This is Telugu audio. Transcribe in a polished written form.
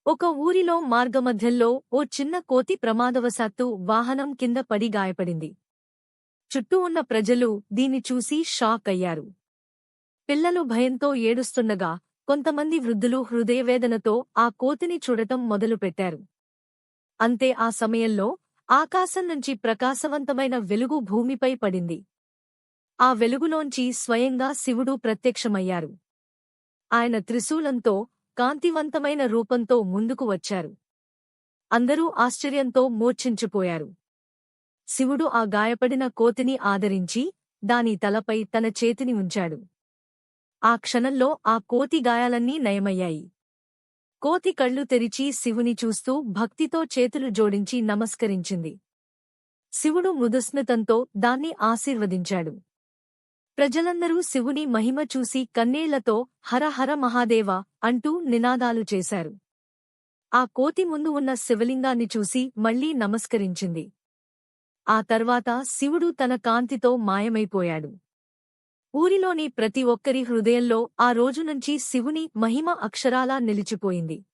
ఒక ఊరిలో మార్గమధ్యంలో ఓ చిన్న కోతి ప్రమాదవశాత్తు వాహనం కింద పడి గాయపడింది. చుట్టూ ఉన్న ప్రజలు దీన్ని చూసి షాక్ అయ్యారు. పిల్లలు భయంతో ఏడుస్తుండగా కొంతమంది వృద్ధులు హృదయవేదనతో ఆ కోతిని చూడటం మొదలుపెట్టారు. అంతే ఆ సమయంలో ఆకాశం నుంచి ప్రకాశవంతమైన వెలుగు భూమిపై పడింది. ఆ వెలుగులోంచి స్వయంగా శివుడు ప్రత్యక్షమయ్యారు. ఆయన త్రిశూలంతో కాంతివంతమైన రూపంతో ముందుకు వచ్చారు. అందరూ ఆశ్చర్యంతో మూర్ఛించిపోయారు. శివుడు ఆ గాయపడిన కోతిని ఆదరించి దాని తలపై తన చేతిని ఉంచాడు. ఆ క్షణంలో ఆ కోతి గాయాలన్నీ నయమయ్యాయి. కోతి కళ్ళు తెరిచి శివుని చూస్తూ భక్తితో చేతులు జోడించి నమస్కరించింది. శివుడు మృదుస్మితంతో దాన్ని ఆశీర్వదించాడు. ప్రజలందరూ శివుని మహిమ చూసి కన్నీళ్లతో హర హర మహాదేవ అంటూ నినాదాలు చేశారు. ఆ కోతి ముందు ఉన్న శివలింగాన్ని చూసి మళ్లీ నమస్కరించింది. ఆ తర్వాత శివుడు తన కాంతితో మాయమైపోయాడు. ఊరిలోని ప్రతి ఒక్కరి హృదయంలో ఆ రోజునుంచి శివుని మహిమ అక్షరాలా నిలిచిపోయింది.